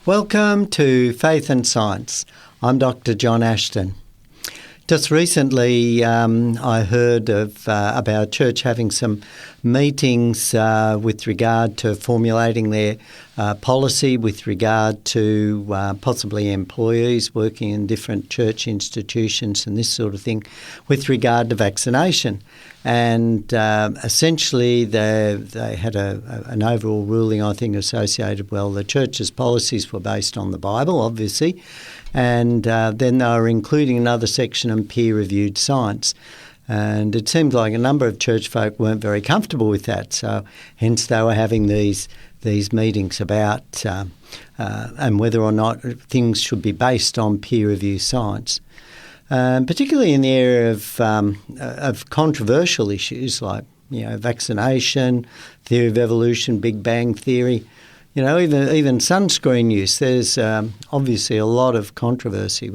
Welcome to Faith and Science. I'm Dr. John Ashton. Just recently I heard of about church having some meetings with regard to formulating their policy with regard to possibly employees working in different church institutions and this sort of thing with regard to vaccination. And essentially they had an overall ruling, I think, associated, the church's policies were based on the Bible, obviously, and then they were including another section on peer-reviewed science. And it seemed like a number of church folk weren't very comfortable with that, so hence they were having these meetings about and whether or not things should be based on peer-reviewed science. Particularly in the area of controversial issues like, vaccination, theory of evolution, Big Bang theory, even sunscreen use. There's obviously a lot of controversy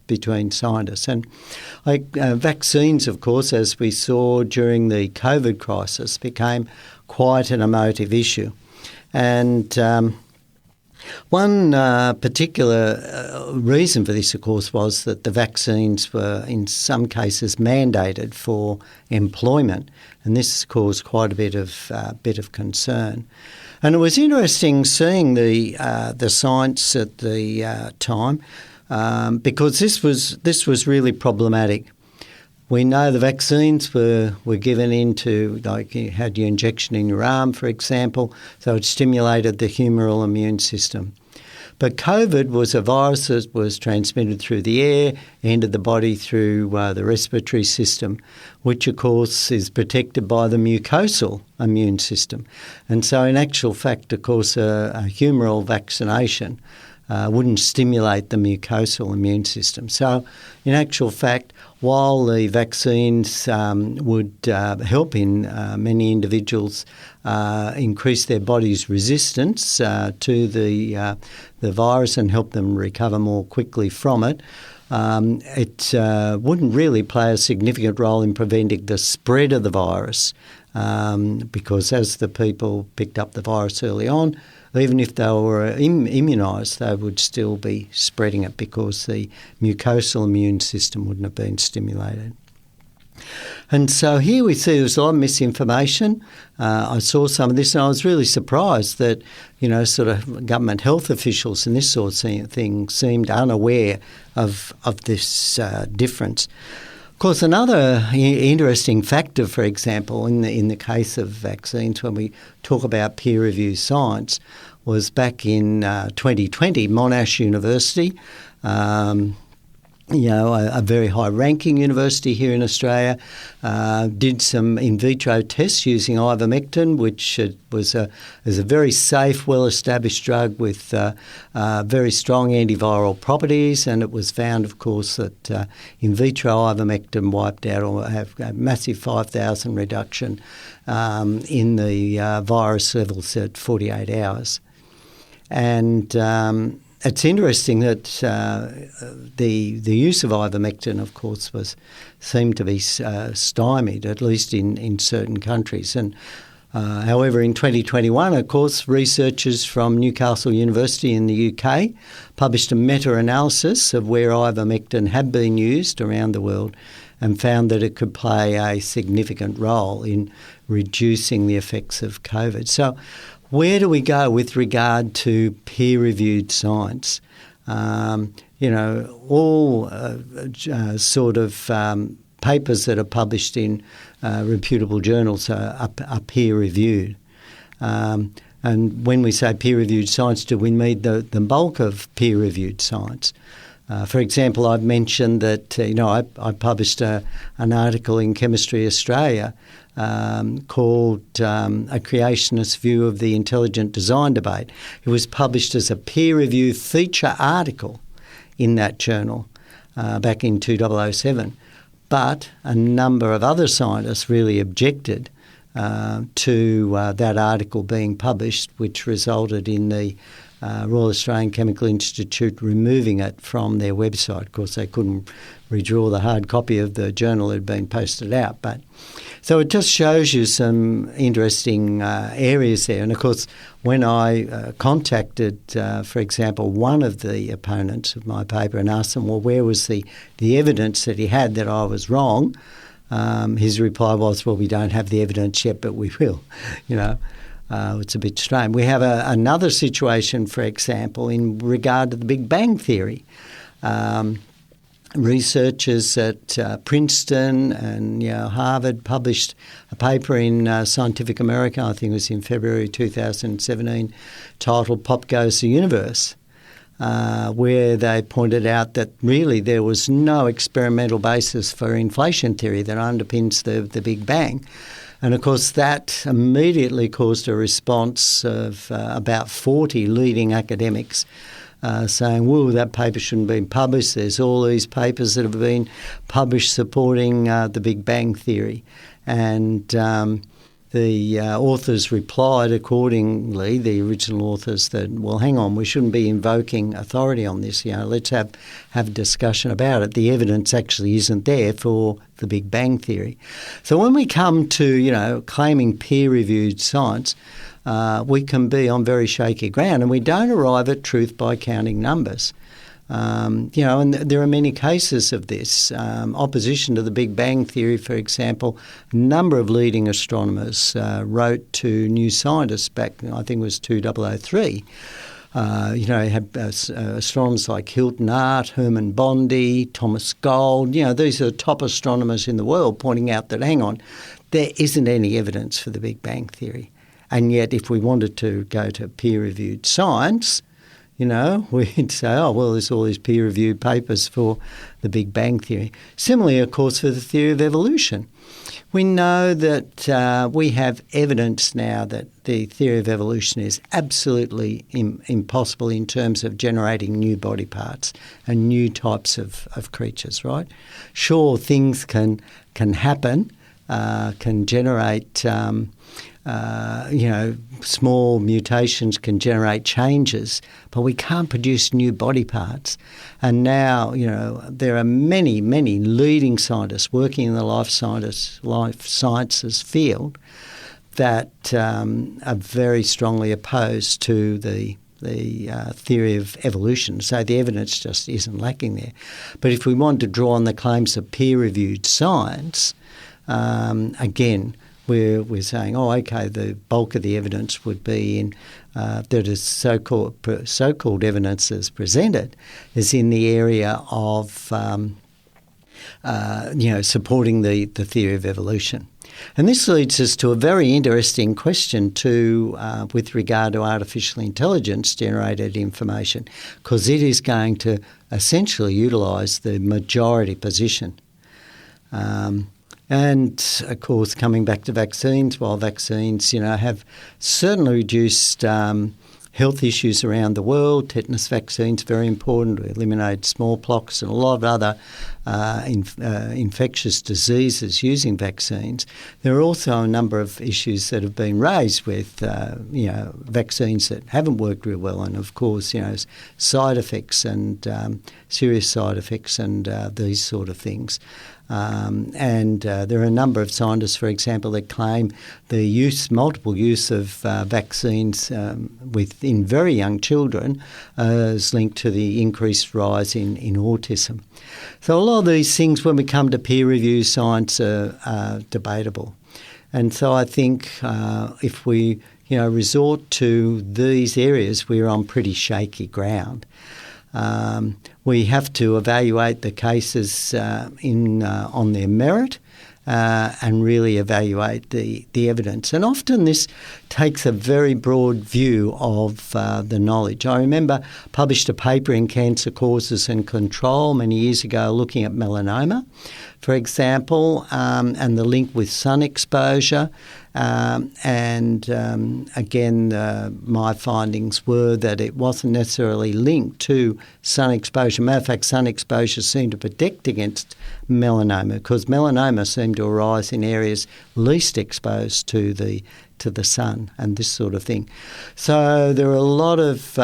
between scientists. And vaccines, of course, as we saw during the COVID crisis, became quite an emotive issue. And one particular reason for this, of course, was that the vaccines were in some cases mandated for employment, and this caused quite a bit of concern. And it was interesting seeing the science at the time because this was really problematic. We know the vaccines were given into, like you had your injection in your arm, for example, so it stimulated the humoral immune system. But COVID was a virus that was transmitted through the air, entered the body through the respiratory system, which of course is protected by the mucosal immune system. And so in actual fact, of course, a humoral vaccination wouldn't stimulate the mucosal immune system. So in actual fact, while the vaccines would help in many individuals increase their body's resistance to the virus and help them recover more quickly from it, it wouldn't really play a significant role in preventing the spread of the virus because as the people picked up the virus early on, even if they were immunised, they would still be spreading it because the mucosal immune system wouldn't have been stimulated. And so here we see there's a lot of misinformation. I saw some of this and I was really surprised that, sort of government health officials and this sort of thing seemed unaware of this difference. Of course, another interesting factor, for example, in the case of vaccines, when we talk about peer-reviewed science, was back in 2020, Monash University, a very high-ranking university here in Australia, did some in vitro tests using ivermectin, which is a very safe, well-established drug with very strong antiviral properties, and it was found, of course, that in vitro ivermectin wiped out or have a massive 5,000 reduction in the virus levels at 48 hours. And it's interesting that the use of ivermectin, of course, seemed to be stymied, at least in certain countries. And however, in 2021, of course, researchers from Newcastle University in the UK published a meta-analysis of where ivermectin had been used around the world and found that it could play a significant role in reducing the effects of COVID. So where do we go with regard to peer-reviewed science? All sort of papers that are published in reputable journals are peer-reviewed. And when we say peer-reviewed science, do we mean the bulk of peer-reviewed science? For example, I've mentioned that, I published an article in Chemistry Australia called A Creationist View of the Intelligent Design Debate. It was published as a peer-reviewed feature article in that journal back in 2007. But a number of other scientists really objected to that article being published, which resulted in the Royal Australian Chemical Institute removing it from their website. Of course, they couldn't redraw the hard copy of the journal that had been posted out. So it just shows you some interesting areas there. And, of course, when I contacted, for example, one of the opponents of my paper and asked them, well, where was the evidence that he had that I was wrong, his reply was, well, we don't have the evidence yet, but we will. It's a bit strange. We have another situation, for example, in regard to the Big Bang Theory. Researchers at Princeton and Harvard published a paper in Scientific American, I think it was in February 2017, titled Pop Goes the Universe, where they pointed out that really there was no experimental basis for inflation theory that underpins the Big Bang. And, of course, that immediately caused a response of about 40 leading academics saying, whoa, that paper shouldn't have been published. There's all these papers that have been published supporting the Big Bang Theory. And the authors replied accordingly, the original authors, that, well, hang on, we shouldn't be invoking authority on this. Let's have a discussion about it. The evidence actually isn't there for the Big Bang Theory. So when we come to, claiming peer-reviewed science, we can be on very shaky ground, and we don't arrive at truth by counting numbers. And there are many cases of this. Opposition to the Big Bang Theory, for example, a number of leading astronomers wrote to New Scientist back, I think it was 2003. You had astronomers like Hilton Hart, Herman Bondi, Thomas Gold. These are the top astronomers in the world pointing out that, hang on, there isn't any evidence for the Big Bang Theory. And yet if we wanted to go to peer-reviewed science, we'd say, oh, well, there's all these peer-reviewed papers for the Big Bang Theory. Similarly, of course, for the theory of evolution. We know that we have evidence now that the theory of evolution is absolutely impossible in terms of generating new body parts and new types of creatures, right? Sure, things can happen, can generate small mutations can generate changes, but we can't produce new body parts. And now, there are many, many leading scientists working in the life sciences field that are very strongly opposed to the theory of evolution. So the evidence just isn't lacking there. But if we want to draw on the claims of peer-reviewed science, again, we're saying, oh, okay, the bulk of the evidence would be in that is so-called evidence as presented is in the area of supporting the theory of evolution. And this leads us to a very interesting question with regard to artificial intelligence generated information, because it is going to essentially utilise the majority position. And, of course, coming back to vaccines, while vaccines, have certainly reduced health issues around the world, tetanus vaccines very important to eliminate smallpox and a lot of other infectious diseases using vaccines. There are also a number of issues that have been raised with, vaccines that haven't worked real well, and, of course, side effects and serious side effects and these sort of things. And there are a number of scientists, for example, that claim the multiple use of vaccines within very young children is linked to the increased rise in autism. So a lot of these things, when we come to peer review science, are debatable. And so I think if we resort to these areas, we're on pretty shaky ground. We have to evaluate the cases on their merit and really evaluate the evidence. And often this takes a very broad view of the knowledge. I remember published a paper in Cancer Causes and Control many years ago looking at melanoma, for example, and the link with sun exposure. Again, my findings were that it wasn't necessarily linked to sun exposure. Matter of fact, sun exposure seemed to protect against melanoma because melanoma seemed to arise in areas least exposed to the sun and this sort of thing. So there are a lot of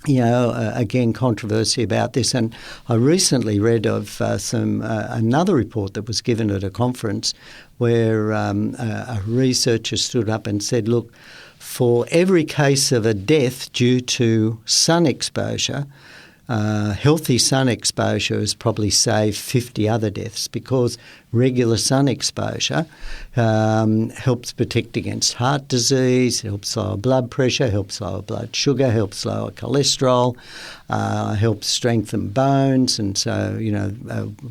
again, controversy about this. And I recently read of another report that was given at a conference where a researcher stood up and said, look, for every case of a death due to sun exposure, healthy sun exposure has probably saved 50 other deaths, because regular sun exposure helps protect against heart disease, helps lower blood pressure, helps lower blood sugar, helps lower cholesterol, helps strengthen bones. And so,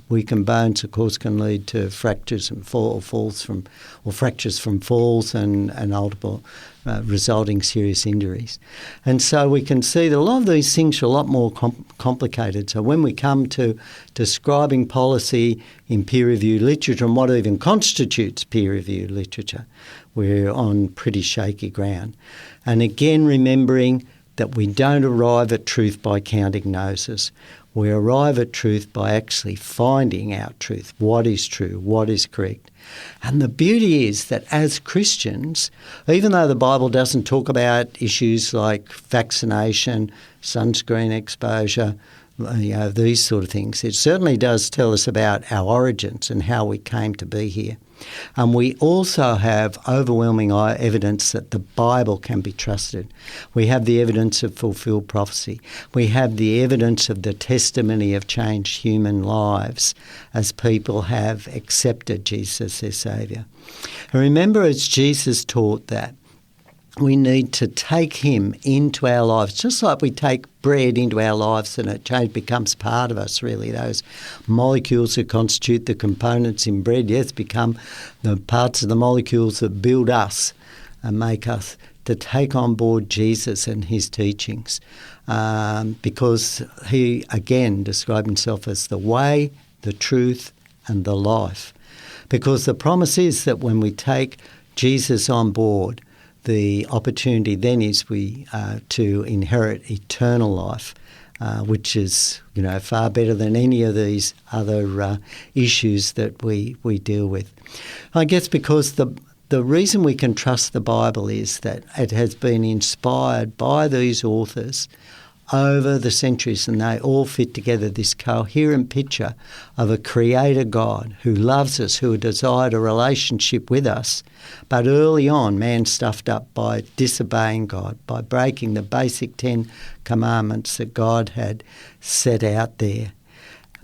weakened bones, of course, can lead to fractures and fractures from falls and ultimate resulting serious injuries. And so we can see that a lot of these things are a lot more complicated. So when we come to describing policy in peer-reviewed literature and what even constitutes peer-reviewed literature, we're on pretty shaky ground. And again, remembering that we don't arrive at truth by counting noses. We arrive at truth by actually finding out truth, what is true, what is correct. And the beauty is that as Christians, even though the Bible doesn't talk about issues like vaccination, sunscreen exposure, these sort of things, it certainly does tell us about our origins and how we came to be here. And we also have overwhelming evidence that the Bible can be trusted. We have the evidence of fulfilled prophecy. We have the evidence of the testimony of changed human lives as people have accepted Jesus as their Saviour. And remember, as Jesus taught that, we need to take him into our lives, just like we take bread into our lives and it becomes part of us, really. Those molecules that constitute the components in bread, yes, become the parts of the molecules that build us and make us to take on board Jesus and his teachings, because he, again, described himself as the way, the truth and the life. Because the promise is that when we take Jesus on board, the opportunity then is to inherit eternal life, which is far better than any of these other issues that we deal with. I guess because the reason we can trust the Bible is that it has been inspired by these authors over the centuries, and they all fit together this coherent picture of a creator God who loves us, who desired a relationship with us. But early on, man stuffed up by disobeying God, by breaking the basic 10 commandments that God had set out there.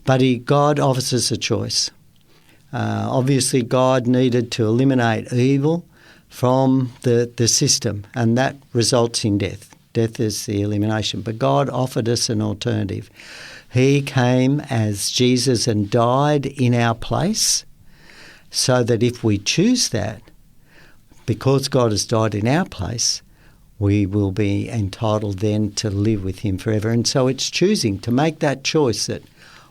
But God offers us a choice. Obviously, God needed to eliminate evil from the system, and that results in death. Death is the elimination. But God offered us an alternative. He came as Jesus and died in our place, so that if we choose that, because God has died in our place, we will be entitled then to live with him forever. And so it's choosing to make that choice that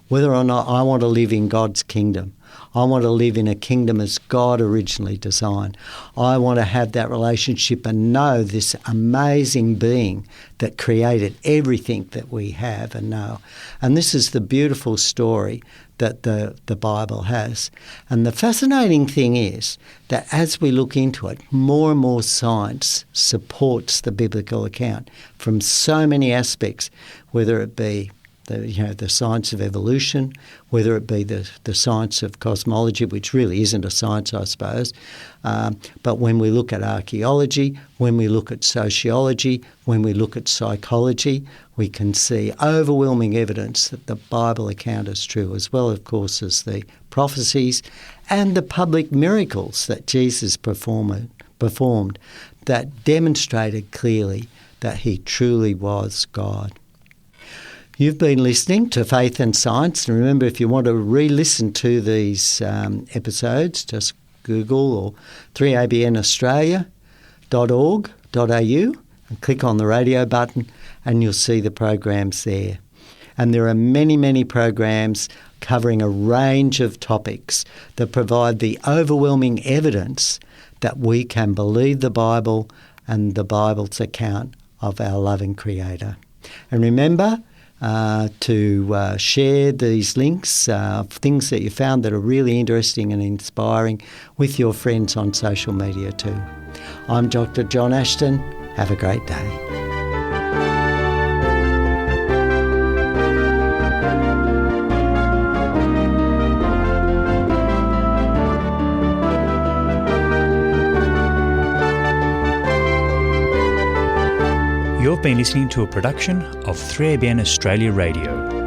whether or not I want to live in God's kingdom, I want to live in a kingdom as God originally designed. I want to have that relationship and know this amazing being that created everything that we have and know. And this is the beautiful story that the Bible has. And the fascinating thing is that as we look into it, more and more science supports the biblical account from so many aspects, whether it be the science of evolution, whether it be the science of cosmology, which really isn't a science, I suppose. But when we look at archaeology, when we look at sociology, when we look at psychology, we can see overwhelming evidence that the Bible account is true, as well, of course, as the prophecies and the public miracles that Jesus performed that demonstrated clearly that he truly was God. You've been listening to Faith and Science, and remember, if you want to re-listen to these episodes, just Google or 3abnaustralia.org.au and click on the radio button and you'll see the programs there. And there are many, many programs covering a range of topics that provide the overwhelming evidence that we can believe the Bible and the Bible's account of our loving Creator. And remember, to share these links, things that you found that are really interesting and inspiring with your friends on social media too. I'm Dr. John Ashton. Have a great day. You've been listening to a production of 3ABN Australia Radio.